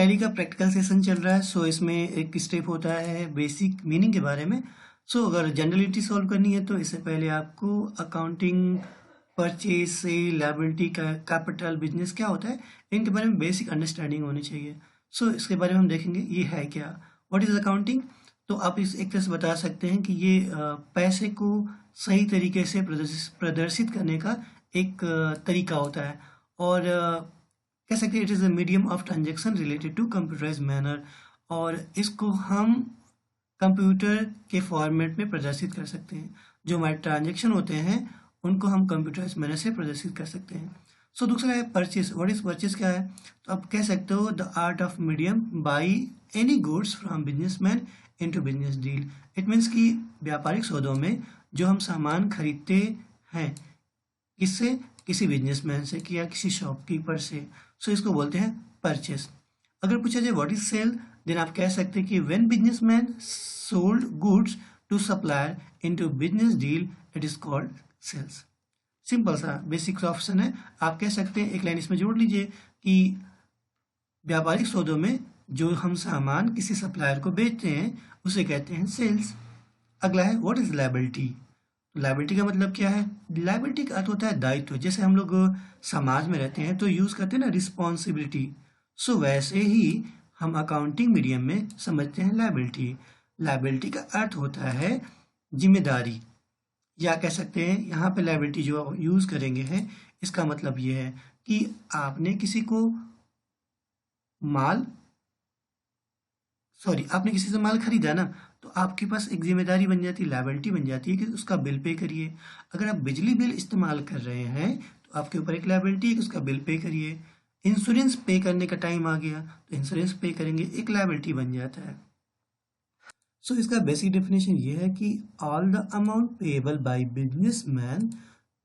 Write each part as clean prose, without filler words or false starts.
Tally का practical session चल रहा है। सो इसमें एक स्टेप होता है बेसिक मीनिंग के बारे में। सो अगर जनरलिटी सॉल्व करनी है तो इससे पहले आपको accounting, purchase, sale, liability, capital, business क्या होता है, इनके बारे में बेसिक अंडरस्टैंडिंग होनी चाहिए। सो इसके बारे में हम देखेंगे ये है क्या, व्हाट इज अकाउंटिंग। तो आप इस एक तरह से बता सकते हैं कि ये पैसे को सही तरीके से प्रदर्शित करने का एक तरीका होता है। और कह सकते हैं it is a medium of transaction related to computerise manner. और इसको हम कंप्यूटर के फॉर्मेट में प्रदर्शित कर सकते हैं। जो हमारे ट्रांजेक्शन होते हैं उनको हम कंप्यूटराइज मैनर से प्रदर्शित कर सकते हैं। सो दूसरा है परचेज। व्हाट इज परचेज क्या है, तो आप कह सकते हो the art of medium by any goods from businessman into business deal. It means कि व्यापारिक सौदों में जो हम सामान खरीदते हैं, किससे, किसी बिजनेसमैन से या किसी शॉपकीपर से। सो इसको बोलते हैं परचेस। अगर पूछा जाए व्हाट इज सेल, देन आप कह सकते हैं कि when businessman sold goods to supplier into business deal it is called sales. Simple सा बेसिक ऑप्शन है। आप कह सकते हैं, एक लाइन इसमें जोड़ लीजिए कि व्यापारिक सौदों में जो हम सामान किसी सप्लायर को बेचते हैं उसे कहते हैं सेल्स। अगला है व्हाट इज लायबिलिटी। लायबिलिटी का मतलब क्या है, लायबिलिटी का अर्थ होता है दायित्व। जैसे हम लोग समाज में रहते हैं तो यूज करते हैं ना रिस्पॉन्सिबिलिटी। सो वैसे ही हम अकाउंटिंग मीडियम में समझते हैं लायबिलिटी। लायबिलिटी का अर्थ होता है जिम्मेदारी, या कह सकते हैं यहाँ पे लायबिलिटी जो यूज करेंगे हैं इसका मतलब ये है कि आपने किसी को माल आपने किसी से माल खरीदा ना, तो आपके पास एक जिम्मेदारी बन जाती है, लायबिलिटी बन जाती है कि उसका बिल पे करिए। अगर आप बिजली बिल इस्तेमाल कर रहे हैं तो आपके ऊपर एक लायबिलिटी है कि उसका बिल पे करिए। इंश्योरेंस पे करने का टाइम आ गया तो इंश्योरेंस पे करेंगे, एक लायबिलिटी बन जाता है। सो इसका बेसिक डेफिनेशन ये है कि all the amount payable by businessman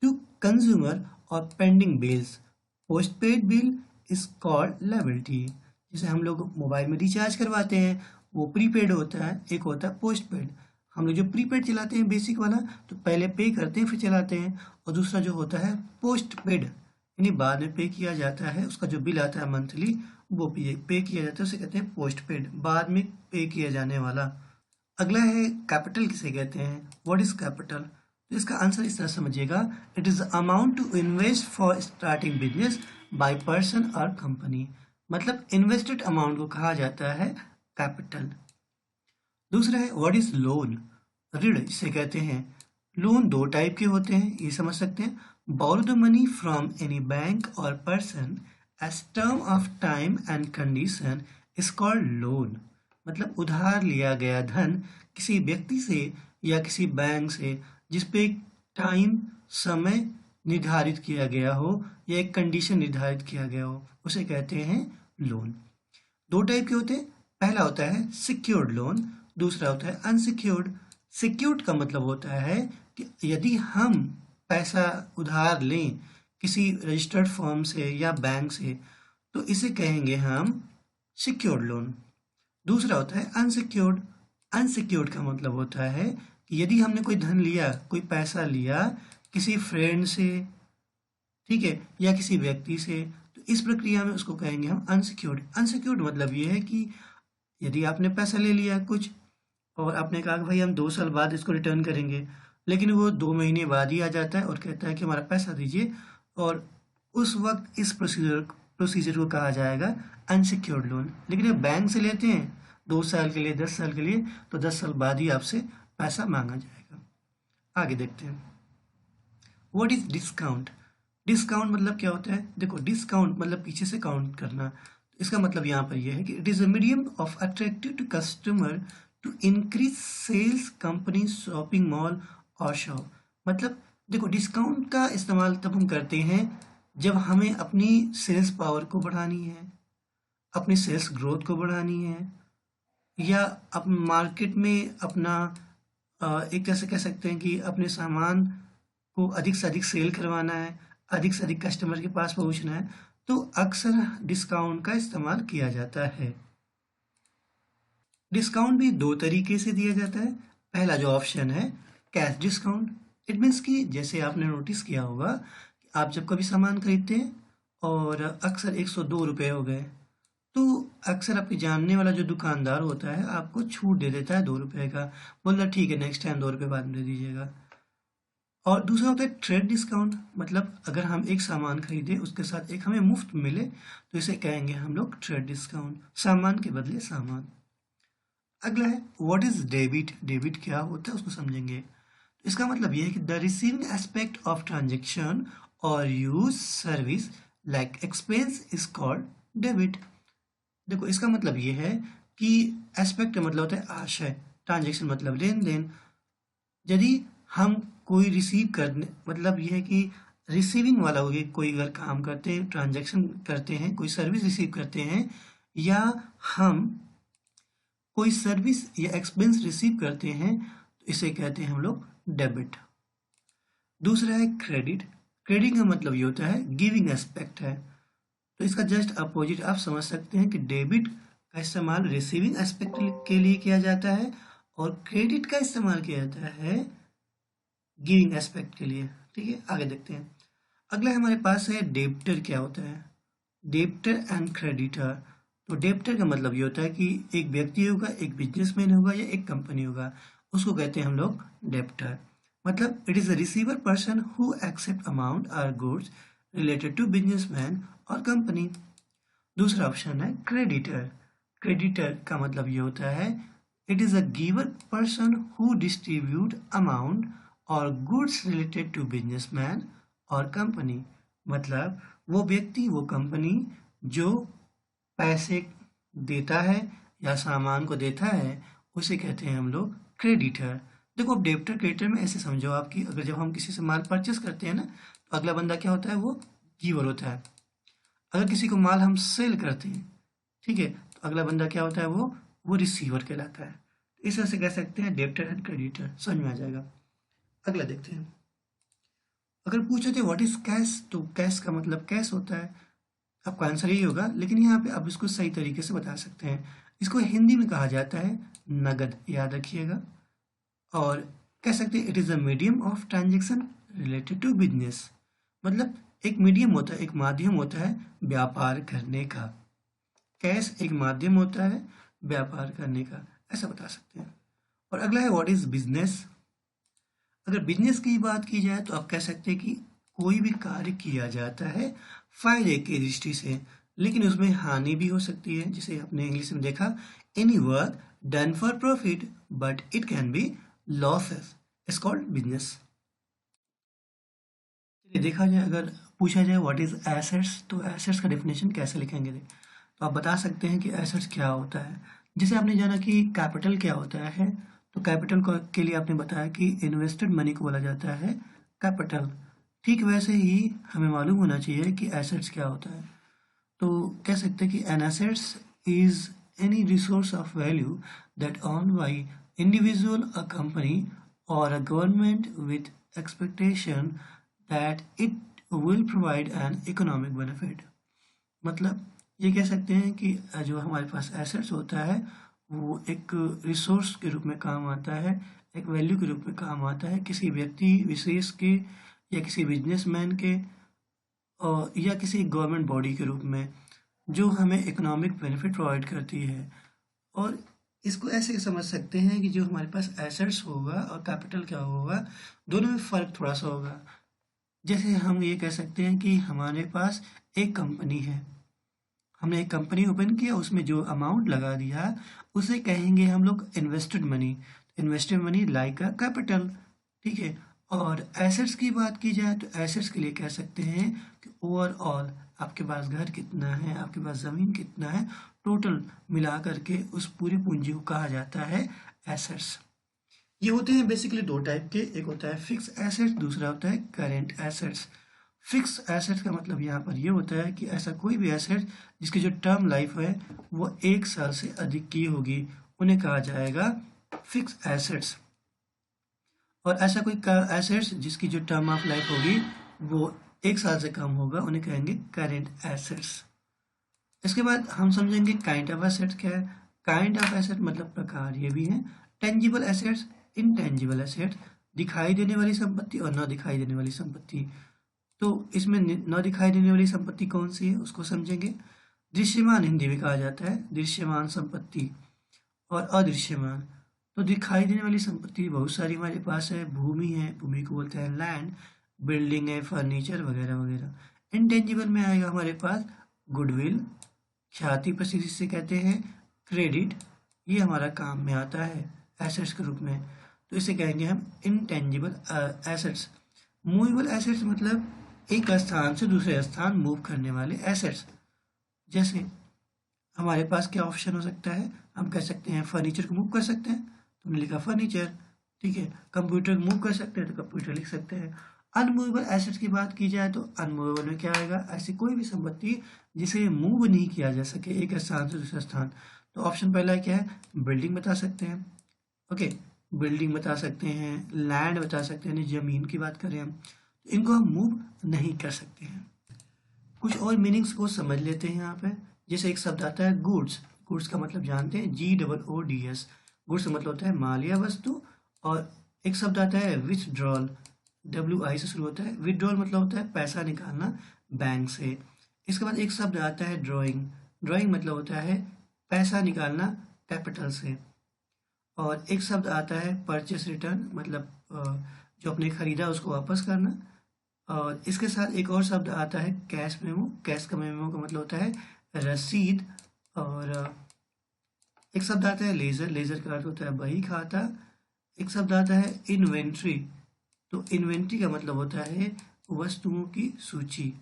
to consumer और pending bills, post paid bill is called liability. जैसे हम लोग मोबाइल में रिचार्ज करवाते हैं वो प्रीपेड होता है, एक होता है पोस्ट पेड। हम लोग जो प्रीपेड चलाते हैं बेसिक वाला तो पहले पे करते हैं फिर चलाते हैं, और दूसरा जो होता है पोस्ट पेड यानी बाद में पे किया जाता है, उसका जो बिल आता है मंथली वो पे किया जाता है, उसे कहते हैं पोस्ट पेड, बाद में पे किया जाने वाला। अगला है कैपिटल किसे कहते हैं, व्हाट इज कैपिटल। तो इसका आंसर इस तरह समझिएगा, it is amount to invest for starting business by person और कंपनी। मतलब इन्वेस्टेड अमाउंट को कहा जाता है कैपिटल। दूसरा है व्हाट इज लोन, ऋण इसे कहते हैं। लोन दो टाइप के होते हैं, ये समझ सकते हैं। Borrow the money from any bank और person as term of time and condition is called loan. मतलब उधार लिया गया धन किसी व्यक्ति से या किसी बैंक से जिस पे टाइम, समय निर्धारित किया गया हो या एक कंडीशन निर्धारित किया गया हो, उसे कहते हैं लोन। दो टाइप के होते हैं, पहला होता है सिक्योर्ड लोन, दूसरा होता है अनसिक्योर्ड। सिक्योर्ड का मतलब होता है कि यदि हम पैसा उधार लें किसी रजिस्टर्ड फर्म से या बैंक से तो इसे कहेंगे हम सिक्योर्ड लोन। दूसरा होता है अनसिक्योर्ड। अनसिक्योर्ड का मतलब होता है कि यदि हमने कोई धन लिया, कोई पैसा लिया किसी फ्रेंड से, ठीक है, या किसी व्यक्ति से, तो इस प्रक्रिया में उसको कहेंगे हम अनसिक्योर्ड। अनसिक्योर्ड मतलब ये है कि यदि आपने पैसा ले लिया कुछ और आपने कहा कि भाई हम 2 साल बाद इसको रिटर्न करेंगे, लेकिन वो 2 महीने बाद ही आ जाता है और कहता है कि हमारा पैसा दीजिए, और उस वक्त इस प्रोसीजर को कहा जाएगा अनसिक्योर्ड लोन। लेकिन जब बैंक से लेते हैं 2 साल के लिए, 10 साल के लिए, तो 10 साल बाद ही आपसे पैसा मांगा जाएगा। आगे देखते हैं व्हाट इज डिस्काउंट। डिस्काउंट मतलब क्या होता है, देखो डिस्काउंट मतलब पीछे से काउंट करना। इसका मतलब यहाँ पर यह है कि it is a medium of attractive to customer to increase sales company shopping mall और शॉप। मतलब देखो डिस्काउंट का इस्तेमाल तब हम करते हैं जब हमें अपनी सेल्स पावर को बढ़ानी है, अपनी सेल्स ग्रोथ को बढ़ानी है, या अपने मार्केट में अपना एक तरह से कह सकते हैं कि अपने सामान को अधिक से अधिक सेल करवाना है, अधिक से अधिक कस्टमर के पास पहुंचना है, तो अक्सर डिस्काउंट का इस्तेमाल किया जाता है। डिस्काउंट भी दो तरीके से दिया जाता है। पहला जो ऑप्शन है कैश डिस्काउंट। इट मीन्स कि जैसे आपने नोटिस किया होगा कि आप जब कभी सामान खरीदते हैं और अक्सर 102 रुपये हो गए, तो अक्सर आपके जानने वाला जो दुकानदार होता है आपको छूट दे देता है 2 रुपये का, बोल रहा ठीक है नेक्स्ट टाइम 2 रुपये बाद में दे दीजिएगा। और दूसरा होता है ट्रेड डिस्काउंट, मतलब अगर हम एक सामान खरीदें उसके साथ एक हमें मुफ्त मिले तो इसे कहेंगे हम लोग ट्रेड डिस्काउंट, सामान के बदले सामान। अगला है व्हाट इज डेबिट। डेबिट क्या होता है उसको समझेंगे। तो इसका मतलब यह है कि the receiving aspect of transaction और use service like expense is called debit. देखो इसका मतलब ये है कि एस्पेक्ट का मतलब होता है आशय, ट्रांजेक्शन मतलब लेन देन। यदि हम कोई रिसीव करने, मतलब ये है कि रिसीविंग वाला हो गया, कोई अगर काम करते हैं, ट्रांजेक्शन करते हैं, कोई सर्विस रिसीव करते हैं, या हम कोई सर्विस या एक्सपेंस रिसीव करते हैं, तो इसे कहते हैं हम लोग डेबिट। दूसरा है क्रेडिट। क्रेडिट का मतलब ये होता है गिविंग एस्पेक्ट है। तो इसका जस्ट अपोजिट आप समझ सकते हैं कि डेबिट का इस्तेमाल रिसीविंग एस्पेक्ट के लिए किया जाता है और क्रेडिट का इस्तेमाल किया जाता है गिविंग एस्पेक्ट के लिए। ठीक है, आगे देखते हैं। अगला हमारे पास है डेब्टर। क्या होता है डेब्टर एंड क्रेडिटर। तो डेब्टर का मतलब ये होता है कि एक व्यक्ति होगा, एक बिजनेसमैन होगा या एक कंपनी होगा, उसको कहते हैं हम लोग डेब्टर। मतलब it is a receiver person who accept amount और गुड्स रिलेटेड टू बिजनेसमैन और कंपनी। दूसरा ऑप्शन है क्रेडिटर। क्रेडिटर का मतलब ये होता है it is a giver person who distribute amount और गुड्स रिलेटेड टू बिजनेसमैन और कंपनी। मतलब वो व्यक्ति, वो कंपनी जो पैसे देता है या सामान को देता है, उसे कहते हैं हम लोग क्रेडिटर। देखो अब डेब्टर क्रेडिटर में ऐसे समझो आपकी, अगर जब हम किसी से माल परचेस करते हैं ना, तो अगला बंदा क्या होता है, वो गिवर होता है। अगर किसी को माल हम सेल करते हैं, ठीक है, तो अगला बंदा क्या होता है, वो रिसीवर कहलाता है। इस तरह से कह सकते हैं डेब्टर एंड क्रेडिटर, समझ में आ जाएगा। अगला देखते हैं। अगर पूछे थे व्हाट इज कैश, तो कैश का मतलब कैश होता है, आपका आंसर यही होगा, लेकिन यहाँ पे आप इसको सही तरीके से बता सकते हैं। इसको हिंदी में कहा जाता है नगद, याद रखिएगा। और कह सकते हैं it is a medium of transaction related to business. मतलब एक मीडियम होता है, एक माध्यम होता है व्यापार करने का। कैश एक माध्यम होता है व्यापार करने का, ऐसा बता सकते हैं। और अगला है व्हाट इज बिजनेस। अगर बिजनेस की बात की जाए तो आप कह सकते हैं कि कोई भी कार्य किया जाता है फायदे की दृष्टि से, लेकिन उसमें हानि भी हो सकती है, जिसे आपने इंग्लिश में देखा any work done for profit but it can be losses is called business. चलिए देखा जाए, अगर पूछा जाए व्हाट इज एसेट्स, तो एसेट्स का डेफिनेशन कैसे लिखेंगे, तो आप बता सकते हैं कि एसेट्स क्या होता है। जैसे आपने जाना कि कैपिटल क्या होता है, तो कैपिटल को के लिए आपने बताया कि इन्वेस्टेड मनी को बोला जाता है कैपिटल। ठीक वैसे ही हमें मालूम होना चाहिए कि एसेट्स क्या होता है। तो कह सकते हैं कि an assets is any resource of value that own by individual, a company और a government with expectation that it will provide an economic benefit. मतलब ये कह सकते हैं कि जो हमारे पास एसेट्स होता है वो एक रिसोर्स के रूप में काम आता है, एक वैल्यू के रूप में काम आता है किसी व्यक्ति विशेष के या किसी बिजनेसमैन के और या किसी गवर्नमेंट बॉडी के रूप में, जो हमें इकोनॉमिक बेनिफिट प्रोवाइड करती है। और इसको ऐसे समझ सकते हैं कि जो हमारे पास एसेट्स होगा और कैपिटल क्या होगा, दोनों में फ़र्क थोड़ा सा होगा। जैसे हम ये कह सकते हैं कि हमारे पास एक कंपनी है, हमने एक कंपनी ओपन किया, उसमें जो अमाउंट लगा दिया उसे कहेंगे हम लोग invested money. Invested money like a capital, ठीक है। और एसेट्स की बात की जाए तो एसेट्स के लिए कह सकते हैं कि ओवरऑल आपके पास घर कितना है, आपके पास ज़मीन कितना है, टोटल मिला करके उस पूरी पूंजी को कहा जाता है एसेट्स। ये होते हैं बेसिकली दो टाइप के, एक होता है फिक्स एसेट्स, दूसरा होता है करेंट एसेट्स। फिक्स एसेट्स का मतलब यहाँ पर ये होता है कि ऐसा कोई भी एसेट जिसकी जो टर्म लाइफ है वो 1 साल से अधिक की होगी, उन्हें कहा जाएगा फिक्स एसेट्स। और ऐसा कोई एसेट्स जिसकी जो टर्म ऑफ लाइफ होगी वो 1 साल से कम होगा, उन्हें कहेंगे करेंट एसेट्स। इसके बाद हम समझेंगे काइंड ऑफ एसेट्स क्या है। काइंड ऑफ एसेट मतलब प्रकार ये भी है। टेंजिबल एसेट्स, इनटेंजिबल एसेट्स, दिखाई देने वाली संपत्ति और न दिखाई देने वाली संपत्ति। तो इसमें न दिखाई देने वाली संपत्ति कौन सी है उसको समझेंगे। दृश्यमान हिंदी में कहा जाता है दृश्यमान संपत्ति। और अदृश्यमान, तो दिखाई देने वाली संपत्ति बहुत सारी हमारे पास है, भूमि है, भूमि को बोलते हैं लैंड, बिल्डिंग है, फर्नीचर वगैरह वगैरह। इनटेंजिबल में आएगा हमारे पास गुडविल, ख्याति प्रसिद्धि जिसे कहते हैं, क्रेडिट, ये हमारा काम में आता है एसेट्स के रूप में, तो इसे कहेंगे हम इनटेंजिबल एसेट्स। मूवेबल एसेट्स मतलब एक स्थान से दूसरे स्थान मूव करने वाले एसेट्स। जैसे हमारे पास क्या ऑप्शन हो सकता है, हम कह सकते हैं फर्नीचर को मूव कर सकते हैं, तुमने लिखा फर्नीचर, ठीक है। कंप्यूटर को मूव कर सकते हैं तो कंप्यूटर लिख सकते हैं। अनमूवेबल एसेट्स की बात की जाए तो अनमूवेबल में क्या आएगा, ऐसी कोई भी संपत्ति जिसे मूव नहीं किया जा सके एक स्थान से दूसरा स्थान। तो ऑप्शन पहला क्या है, बिल्डिंग बता सकते हैं, ओके, बिल्डिंग बता सकते हैं, लैंड बता सकते हैं, जमीन की बात करें हम, तो इनको हम मूव नहीं कर सकते हैं। कुछ और मीनिंग्स को समझ लेते हैं यहाँ पे। जैसे एक शब्द आता है गुड्स, गुड्स का मतलब जानते हैं GOODS, गुड्स का मतलब होता है माल या वस्तु। और एक शब्द आता है विथड्रॉल, WI से शुरू होता है, विथड्रॉल मतलब होता है पैसा निकालना बैंक से। इसके बाद एक शब्द आता है ड्राइंग, ड्राइंग मतलब होता है पैसा निकालना कैपिटल से। और एक शब्द आता है परचेस रिटर्न, मतलब जो आपने खरीदा उसको वापस करना। और इसके साथ एक और शब्द आता है कैश मेमो, कैश का मेमो का मतलब होता है रसीद। और एक शब्द आता है लेजर, लेजर का अर्थ होता है बही खाता। एक शब्द आता है इन्वेंट्री, तो इन्वेंट्री का मतलब होता है वस्तुओं की सूची।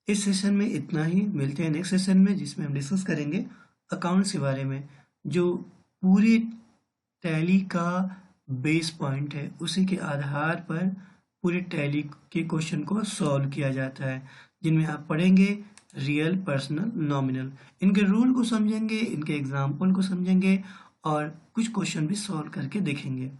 इस सेशन में इतना ही, मिलते हैं नेक्स्ट सेशन में जिसमें हम डिस्कस करेंगे अकाउंट्स के बारे में, जो पूरे टैली का बेस पॉइंट है, उसी के आधार पर पूरे टैली के क्वेश्चन को सॉल्व किया जाता है, जिनमें आप पढ़ेंगे रियल, पर्सनल, नॉमिनल, इनके रूल को समझेंगे, इनके एग्जाम्पल को समझेंगे और कुछ क्वेश्चन भी सॉल्व करके देखेंगे।